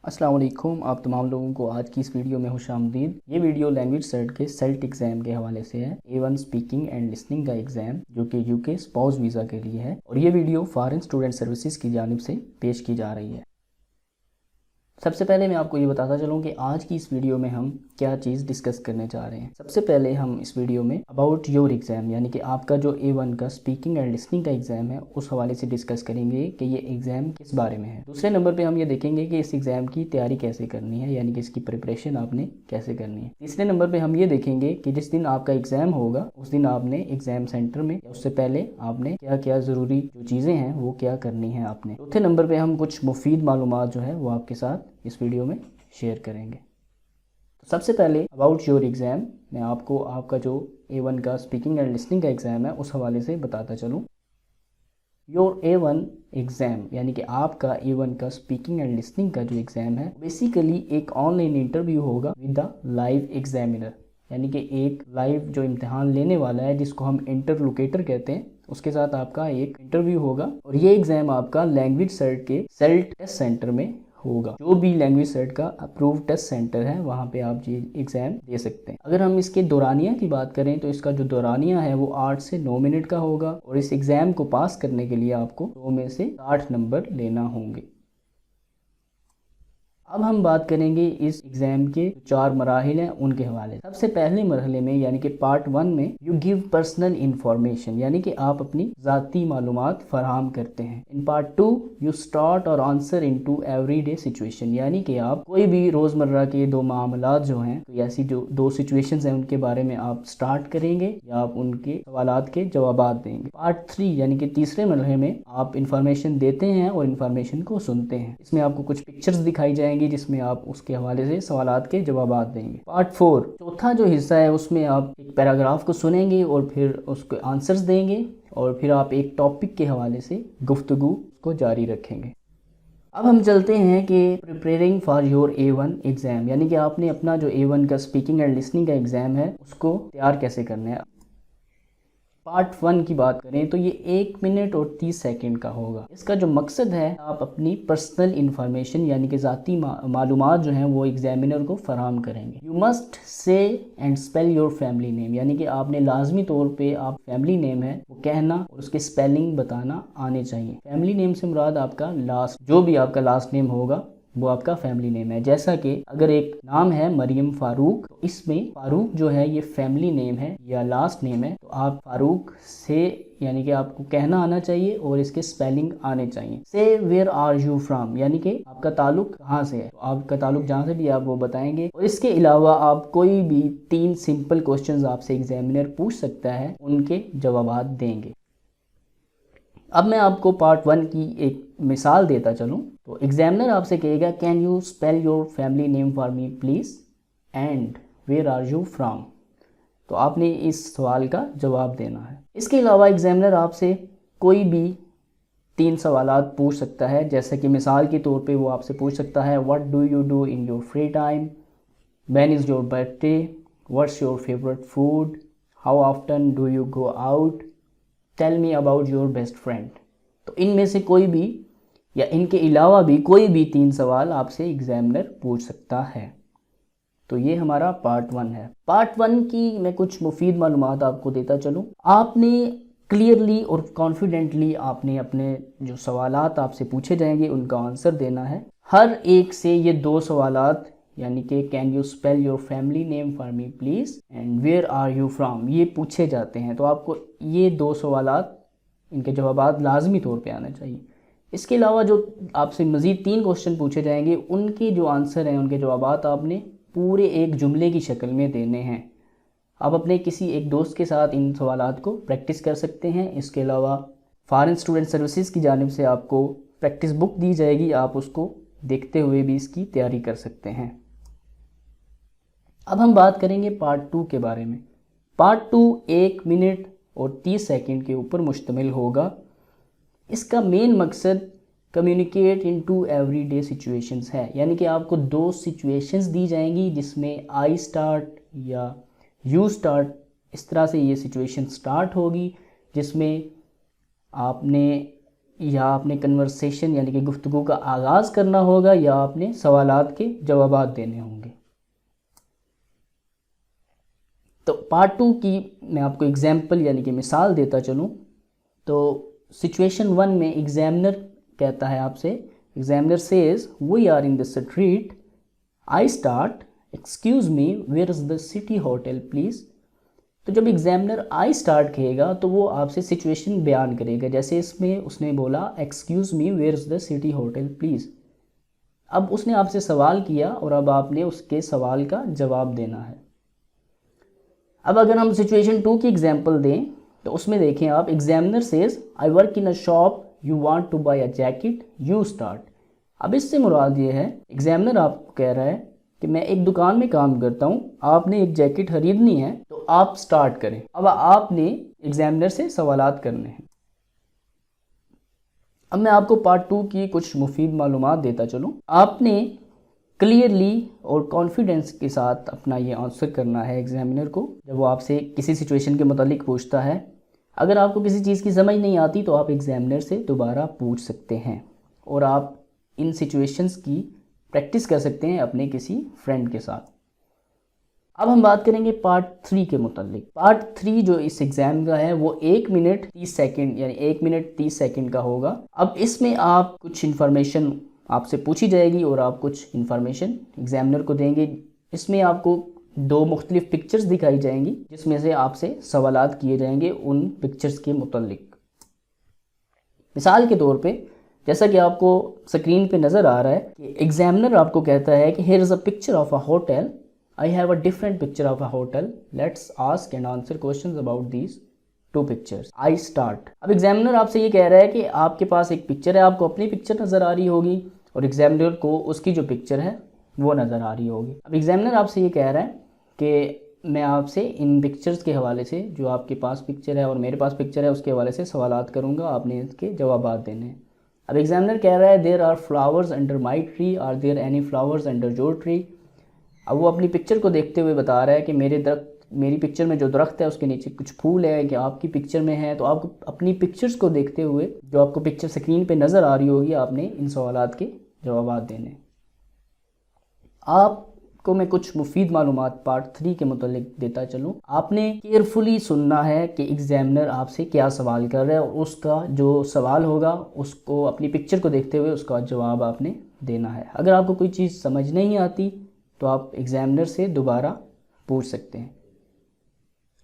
अस्सलाम वालेकुम। आप तमाम लोगों को आज की इस वीडियो में खुशामदीद। ये वीडियो लैंग्वेज सर्ट के सेल्ट एग्ज़ाम के हवाले से है। A1 स्पीकिंग एंड लिसनिंग का एग्ज़ाम जो कि यूके स्पाउस वीज़ा के लिए है और ये वीडियो फॉरेन स्टूडेंट सर्विसेज की जानिब से पेश की जा रही है। सबसे पहले मैं आपको ये बताता चलूँ कि आज की इस वीडियो में हम क्या चीज़ डिस्कस करने जा रहे हैं। सबसे पहले हम इस वीडियो में अबाउट योर एग्ज़ाम यानी कि आपका जो A1 का स्पीकिंग एंड लिसनिंग का एग्ज़ाम है उस हवाले से डिस्कस करेंगे कि ये एग्ज़ाम किस बारे में है। दूसरे नंबर पे हम ये देखेंगे कि इस एग्ज़ाम की तैयारी कैसे करनी है यानी कि इसकी प्रिपरेशन आपने कैसे करनी है। तीसरे नंबर पर हम ये देखेंगे कि जिस दिन आपका एग्ज़ाम होगा उस दिन आपने एग्ज़ाम सेंटर में या उससे पहले आपने क्या क्या ज़रूरी जो चीज़ें हैं वो क्या करनी है आपने। चौथे नंबर पर हम कुछ मुफीद मालूमात जो है वो आपके साथ इस वीडियो में शेयर करेंगे। तो सबसे पहले अबाउट योर एग्ज़ाम मैं आपको आपका जो A1 का स्पीकिंग एंड लिसनिंग का एग्ज़ाम है उस हवाले से बताता चलूँ। योर A1 एग्ज़ाम यानी कि आपका A1 का स्पीकिंग एंड लिसनिंग का जो एग्ज़ाम है बेसिकली एक ऑनलाइन इंटरव्यू होगा विद द लाइव एग्जामिनर यानी कि एक लाइव जो इम्तिहान लेने वाला है जिसको हम इंटरलोकेटर कहते हैं उसके साथ आपका एक इंटरव्यू होगा और ये एग्ज़ाम आपका लैंग्वेज सर्ट के सेल्ट टेस्ट सेंटर में होगा। जो भी लैंग्वेज सर्ट का अप्रूव्ड टेस्ट सेंटर है वहाँ पे आप ये एग्ज़ाम दे सकते हैं। अगर हम इसके दौरानिया की बात करें तो इसका जो दौरानिया है वो 8 से 9 मिनट का होगा और इस एग्ज़ाम को पास करने के लिए आपको 100 में से 60 नंबर लेना होंगे। अब हम बात करेंगे इस एग्ज़ाम के 4 मराहिल हैं उनके हवाले। सबसे पहले मरहले में यानी कि पार्ट 1 में यू गिव पर्सनल इंफॉर्मेशन यानी कि आप अपनी ज़ाती मालूमात फराहम करते हैं। इन पार्ट 2 यू स्टार्ट और आंसर इनटू एवरीडे सिचुएशन यानी कि आप कोई भी रोज़मर्रा के दो मामलात जो हैं तो ऐसी जो दो सिचुएशंस हैं उनके बारे में आप स्टार्ट करेंगे या आप उनके सवालात के जवाबात देंगे। पार्ट 3 यानी कि तीसरे मरहले में आप इंफॉर्मेशन देते हैं और इन्फॉर्मेशन को सुनते हैं। इसमें आपको कुछ पिक्चर्स दिखाई जाएंगी जिसमें आप उसके हवाले से सवालात के जवाबात देंगे। पार्ट 4 चौथा जो हिस्सा है उसमें आप एक पैराग्राफ को सुनेंगे और फिर उसके आंसर्स देंगे और फिर आप एक टॉपिक के हवाले से गुफ्तगू को जारी रखेंगे। अब हम चलते हैं कि preparing for your A1 exam यानी कि आपने अपना जो A1 का स्पीकिंग एंड लिसनिंग का एग्ज़ाम है उसको तैयार कैसे करना है। पार्ट 1 की बात करें तो ये 1 मिनट और 30 सेकंड का होगा। इसका जो मकसद है आप अपनी पर्सनल इंफॉर्मेशन यानी कि ज़ाती मालूमात जो हैं वो एग्जामिनर को फराहम करेंगे। You must say and spell your family name यानी कि आपने लाजमी तौर पे आप फैमिली नेम है वो कहना और उसके स्पेलिंग बताना आने चाहिए। फैमिली नेम से मुराद आपका लास्ट जो भी आपका लास्ट नेम होगा वो आपका फैमिली नेम है। जैसा कि अगर एक नाम है मरियम फारूक तो इसमें फारूक जो है ये फैमिली नेम है या लास्ट नेम है तो आप फारूक से यानी कि आपको कहना आना चाहिए और इसके स्पेलिंग आने चाहिए। से वेयर आर यू फ्रॉम यानी कि आपका ताल्लुक कहाँ से है तो आपका ताल्लुक जहाँ से भी आप वो बताएंगे और इसके अलावा आप कोई भी 3 सिंपल क्वेश्चंस आपसे एग्जामिनर पूछ सकता है उनके जवाबात देंगे। अब मैं आपको पार्ट 1 की एक मिसाल देता चलूँ तो एग्जामिनर आपसे कहेगा can you spell your family name for me please and where are you from तो आपने इस सवाल का जवाब देना है। इसके अलावा एग्जामिनर आपसे कोई भी 3 सवालात पूछ सकता है जैसे कि मिसाल के तौर पे वो आपसे पूछ सकता है what do you do in your free time, when is your birthday, what's your favourite food, how often do you go out, tell me about your best friend. तो इनमें से कोई भी या इनके अलावा भी कोई भी 3 सवाल आपसे एग्जामिनर पूछ सकता है। तो ये हमारा पार्ट 1 है। पार्ट 1 की मैं कुछ मुफीद मालूमात आपको देता चलूँ। आपने क्लियरली और कॉन्फिडेंटली आपने अपने जो सवालात आपसे पूछे जाएंगे उनका आंसर देना है। हर एक से ये 2 सवालात यानी कि can you spell your family name for me please and where are you from ये पूछे जाते हैं तो आपको ये 2 सवालात इनके जवाबात लाजमी तौर पे आना चाहिए। इसके अलावा जो आपसे मज़ीद 3 क्वेश्चन पूछे जाएंगे उनके जो आंसर हैं उनके जवाबात आपने पूरे एक जुमले की शक्ल में देने हैं। आप अपने किसी एक दोस्त के साथ इन सवालात को प्रैक्टिस कर सकते हैं। इसके अलावा फॉरेन स्टूडेंट सर्विसेज की जानिब से आपको प्रैक्टिस बुक दी जाएगी, आप उसको देखते हुए भी इसकी तैयारी कर सकते हैं। अब हम बात करेंगे पार्ट 2 के बारे में। पार्ट 2 1 मिनट और 30 सेकंड के ऊपर मुश्तमिल होगा। इसका मेन मकसद कम्युनिकेट इनटू एवरीडे सिचुएशंस है यानी कि आपको 2 सिचुएशंस दी जाएंगी जिसमें आई स्टार्ट या यू स्टार्ट इस तरह से ये सिचुएशन स्टार्ट होगी जिसमें आपने या आपने कन्वर्सेशन यानी कि गुफ्तगू का आगाज़ करना होगा या आपने सवालात के जवाबात देने होंगे। तो पार्ट 2 की मैं आपको एग्जाम्पल यानी कि मिसाल देता चलूँ। तो सिचुएशन 1 में एग्जामिनर कहता है आपसे, examiner says we are in the street, I start excuse me where is the city hotel please. तो जब एग्जामिनर आई स्टार्ट कहेगा तो वो आपसे सिचुएशन बयान करेगा, जैसे इसमें उसने बोला excuse me where is the city hotel please. अब उसने आपसे सवाल किया और अब आपने उसके सवाल का जवाब देना है। अब अगर हम सिचुएशन 2 की एग्जांपल दें तो उसमें देखें आप, examiner says I work in a shop, you want to buy a jacket, you start. अब इससे मुराद ये है, एग्जामिनर आपको कह रहा है कि मैं एक दुकान में काम करता हूँ, आपने एक जैकेट खरीदनी है तो आप स्टार्ट करें। अब आपने एग्जामिनर से सवालात करने हैं। अब मैं आपको पार्ट 2 की कुछ मुफीद मालूमात देता चलूँ। आपने क्लियरली और कॉन्फिडेंस के साथ अपना ये आंसर करना है एग्जामिनर को जब वो आपसे किसी सिचुएशन के मुतालिक पूछता है। अगर आपको किसी चीज़ की समझ नहीं आती तो आप एग्जामिनर से दोबारा पूछ सकते हैं और आप इन सिचुएशंस की प्रैक्टिस कर सकते हैं अपने किसी फ्रेंड के साथ। अब हम बात करेंगे पार्ट 3 के मुतालिक। पार्ट 3 जो इस एग्ज़ाम का है वो 1 मिनट 30 सेकंड यानी 1 मिनट 30 सेकंड का होगा। अब इसमें आप कुछ इन्फॉर्मेशन आपसे पूछी जाएगी और आप कुछ इन्फॉर्मेशन एग्जामिनर को देंगे। इसमें आपको 2 मुख्तलिफ पिक्चर्स दिखाई जाएंगी जिसमें से आपसे सवालात किए जाएंगे उन पिक्चर्स के मुतालिक। मिसाल के तौर पे जैसा कि आपको स्क्रीन पे नज़र आ रहा है कि एग्जामिनर आपको कहता है कि here is a picture of a hotel, I have a different picture of a hotel, let's ask and answer questions about these 2 pictures, I start. अब एग्जामिनर आपसे ये कह रहा है कि आपके पास एक पिक्चर है, आपको अपनी पिक्चर नज़र आ रही होगी और एग्जामिनर को उसकी जो पिक्चर है वो नज़र आ रही होगी। अब एग्जामिनर आपसे ये कह रहा है कि मैं आपसे इन पिक्चर्स के हवाले से, जो आपके पास पिक्चर है और मेरे पास पिक्चर है, उसके हवाले से सवालात करूँगा, आपने इसके जवाबात देने हैं। अब एग्जामिनर कह रहा है there are flowers under my tree, are there any flowers under your tree. अब वो अपनी पिक्चर को देखते हुए बता रहा है कि मेरी पिक्चर में जो दरख्त है उसके नीचे कुछ फूल है कि आपकी पिक्चर में है। तो आपको अपनी पिक्चर्स को देखते हुए जो आपको पिक्चर स्क्रीन पे नज़र आ रही होगी आपने इन सवालात के जवाबात देने। आपको मैं कुछ मुफीद मालूमात पार्ट 3 के मुतालिक देता चलूँ। आपने केयरफुली सुनना है कि एग्जामिनर आपसे क्या सवाल कर रहा है और उसका जो सवाल होगा उसको अपनी पिक्चर को देखते हुए उसका जवाब आपने देना है। अगर आपको कोई चीज़ समझ नहीं आती तो आप एग्जामिनर से दोबारा पूछ सकते हैं।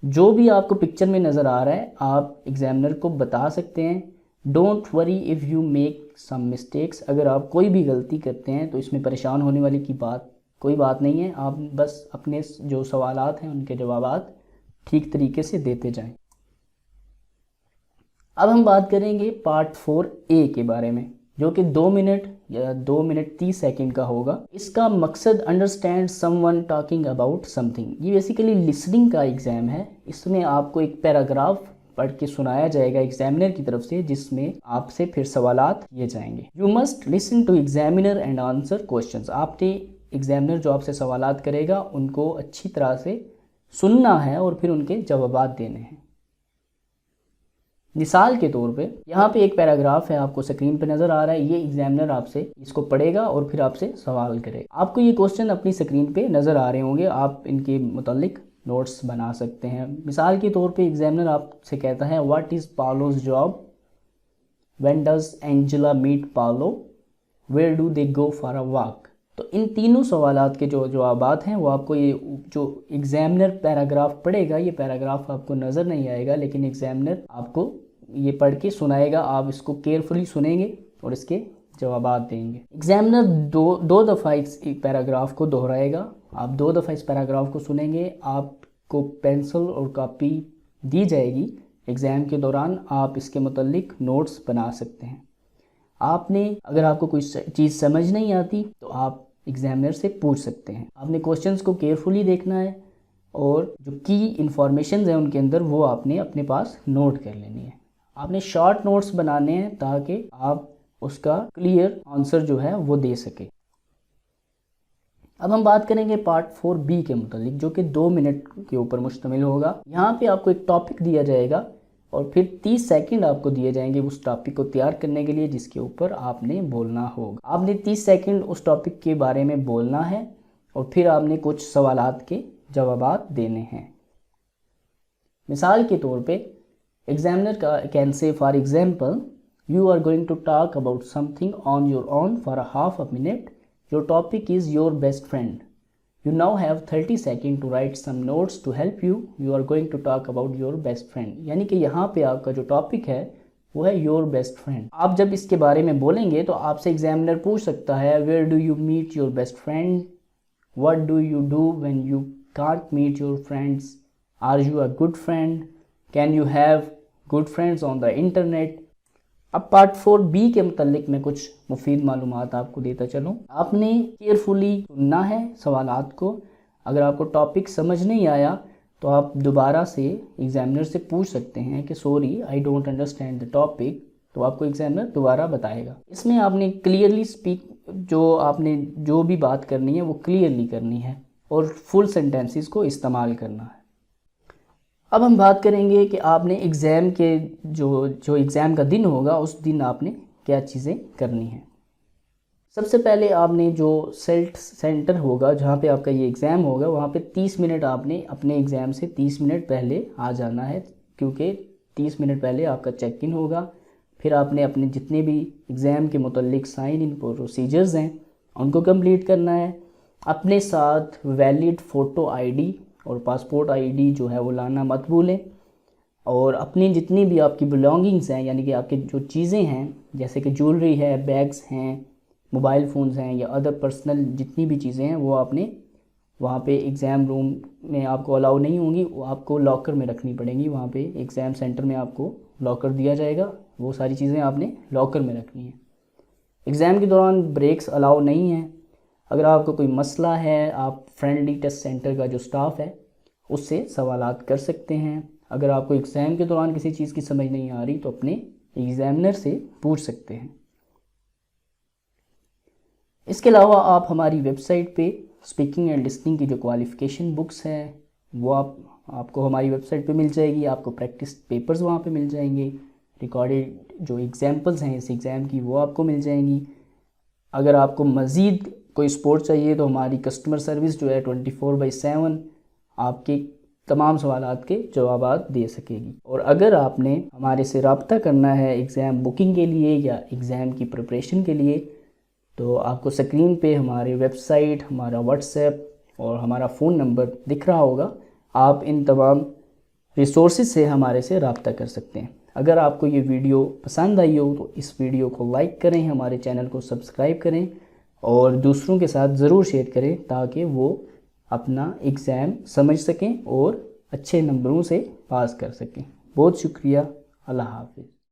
जो भी आपको पिक्चर में नज़र आ रहा है आप एग्जामिनर को बता सकते हैं। Don't worry if you make some mistakes, अगर आप कोई भी गलती करते हैं तो इसमें परेशान होने वाली की कोई बात नहीं है। आप बस अपने जो सवालात हैं उनके जवाबात ठीक तरीके से देते जाएं। अब हम बात करेंगे पार्ट 4A के बारे में, जो कि 2 मिनट या 2 मिनट 30 सेकंड का होगा। इसका मकसद understand someone talking about something. ये बेसिकली लिसनिंग का एग्ज़ाम है। इसमें आपको एक पैराग्राफ पढ़ के सुनाया जाएगा एग्जामिनर की तरफ से, जिसमें आपसे फिर सवालात किए जाएंगे। You must listen to examiner and answer questions. आपने एग्जामिनर जो आपसे सवालात करेगा उनको अच्छी तरह से सुनना है और फिर उनके जवाबात देने हैं। मिसाल के तौर पे यहाँ पे एक पैराग्राफ है, आपको स्क्रीन पे नज़र आ रहा है। ये एग्जामिनर आपसे इसको पढ़ेगा और फिर आपसे सवाल करेगा। आपको ये क्वेश्चन अपनी स्क्रीन पे नज़र आ रहे होंगे, आप इनके मुतालिक नोट्स बना सकते हैं। मिसाल के तौर पे एग्जामिनर आपसे कहता है what is Paulo's job, when does Angela meet Paulo, where do they go for a walk. तो इन तीनों सवालात के जो जवाबात हैं वो आपको ये जो एग्जामिनर पैराग्राफ पढ़ेगा, ये पैराग्राफ आपको नज़र नहीं आएगा, लेकिन एग्जामिनर आपको ये पढ़ के सुनाएगा। आप इसको केयरफुली सुनेंगे और इसके जवाबात देंगे। एग्जामिनर दो दफ़ा इस पैराग्राफ को दोहराएगा। आप 2 दफ़ा इस पैराग्राफ को सुनेंगे। आपको पेंसिल और कॉपी दी जाएगी। एग्ज़ाम के दौरान आप इसके मुतालिक नोट्स बना सकते हैं। अगर आपको कोई चीज़ समझ नहीं आती तो आप एग्जामिनर से पूछ सकते हैं। आपने क्वेश्चंस को केयरफुली देखना है और जो की इंफॉर्मेशन है उनके अंदर वो आपने अपने पास नोट कर लेनी है। आपने शॉर्ट नोट्स बनाने हैं ताकि आप उसका क्लियर आंसर जो है वो दे सके। अब हम बात करेंगे पार्ट 4B के मुतालिक, जो कि 2 मिनट के ऊपर मुश्तमिल होगा। यहाँ पे आपको एक टॉपिक दिया जाएगा और फिर 30 सेकंड आपको दिए जाएंगे उस टॉपिक को तैयार करने के लिए जिसके ऊपर आपने बोलना होगा। आपने 30 सेकंड उस टॉपिक के बारे में बोलना है और फिर आपने कुछ सवालात के जवाबात देने हैं। मिसाल के तौर पे examiner can say for example, you are going to talk about something on your own for half a minute, your topic is your best friend, you now have 30 seconds to write some notes to help you, you are going to talk about your best friend। यानी कि यहाँ पे आपका जो topic है वो है your best friend। आप जब इसके बारे में बोलेंगे तो आपसे एग्जामिनर पूछ सकता है where do you meet your best friend, what do you do when you can't meet your friends, are you a good friend, can you have good friends on the internet। अब part 4B के मुतालिक मैं कुछ मुफीद मालूमात आपको देता चलूँ। आपने केयरफुली सुनना है सवालात को। अगर आपको टॉपिक समझ नहीं आया तो आप दोबारा से एग्जामिनर से पूछ सकते हैं कि sorry I don't understand the topic, तो आपको एग्जामिनर दोबारा बताएगा। इसमें आपने क्लियरली आपने जो भी बात करनी है वो क्लियरली करनी है और फुल सेंटेंसेस को इस्तेमाल करना है। अब हम बात करेंगे कि आपने एग्ज़ाम के जो एग्ज़ाम का दिन होगा उस दिन आपने क्या चीज़ें करनी हैं। सबसे पहले आपने जो सेंटर होगा जहाँ पे आपका ये एग्ज़ाम होगा वहाँ पे 30 मिनट आपने अपने एग्ज़ाम से 30 मिनट पहले आ जाना है, क्योंकि 30 मिनट पहले आपका चेक इन होगा। फिर आपने अपने जितने भी एग्ज़ाम के मुतालिक साइन इन प्रोसीजर्स हैं उनको कंप्लीट करना है। अपने साथ वैलिड फ़ोटो ID और पासपोर्ट ID जो है वो लाना मत भूलें। और अपनी जितनी भी आपकी बिलोंगिंग्स हैं, यानी कि आपकी जो चीज़ें हैं जैसे कि ज्वेलरी है, बैग्स हैं, मोबाइल फ़ोन्स हैं या अदर पर्सनल जितनी भी चीज़ें हैं वो आपने वहाँ पे एग्ज़ाम रूम में आपको अलाउ नहीं होंगी, वो आपको लॉकर में रखनी पड़ेंगी। वहाँ पे एग्ज़ाम सेंटर में आपको लॉकर दिया जाएगा, वो सारी चीज़ें आपने लॉकर में रखनी है। एग्ज़ाम के दौरान ब्रेक्स अलाउ नहीं हैं। अगर आपको कोई मसला है आप फ्रेंडली टेस्ट सेंटर का जो स्टाफ है उससे सवालात कर सकते हैं। अगर आपको एग्ज़ाम के दौरान किसी चीज़ की समझ नहीं आ रही तो अपने एग्ज़ामिनर से पूछ सकते हैं। इसके अलावा आप हमारी वेबसाइट पे स्पीकिंग एंड लिसनिंग की जो क्वालिफ़िकेशन बुक्स हैं वो आपको हमारी वेबसाइट पे मिल जाएगी। आपको प्रैक्टिस पेपर्स वहाँ पे मिल जाएंगे, रिकॉर्डेड जो एग्ज़ाम्पल्स हैं इस एग्ज़ाम की वो आपको मिल जाएंगी। अगर आपको मज़ीद कोई सपोर्ट चाहिए तो हमारी कस्टमर सर्विस जो है 24/7 आपके तमाम सवालात के जवाबात दे सकेगी। और अगर आपने हमारे से रब्ता करना है एग्ज़ाम बुकिंग के लिए या एग्ज़ाम की प्रिपरेशन के लिए तो आपको स्क्रीन पे हमारे वेबसाइट, हमारा व्हाट्सएप और हमारा फ़ोन नंबर दिख रहा होगा। आप इन तमाम रिसोर्सेज से हमारे से रब्ता कर सकते हैं। अगर आपको ये वीडियो पसंद आई हो तो इस वीडियो को लाइक करें, हमारे चैनल को सब्सक्राइब करें और दूसरों के साथ ज़रूर शेयर करें ताकि वो अपना एग्ज़ाम समझ सकें और अच्छे नंबरों से पास कर सकें। बहुत शुक्रिया। अल्लाह हाफ़िज़।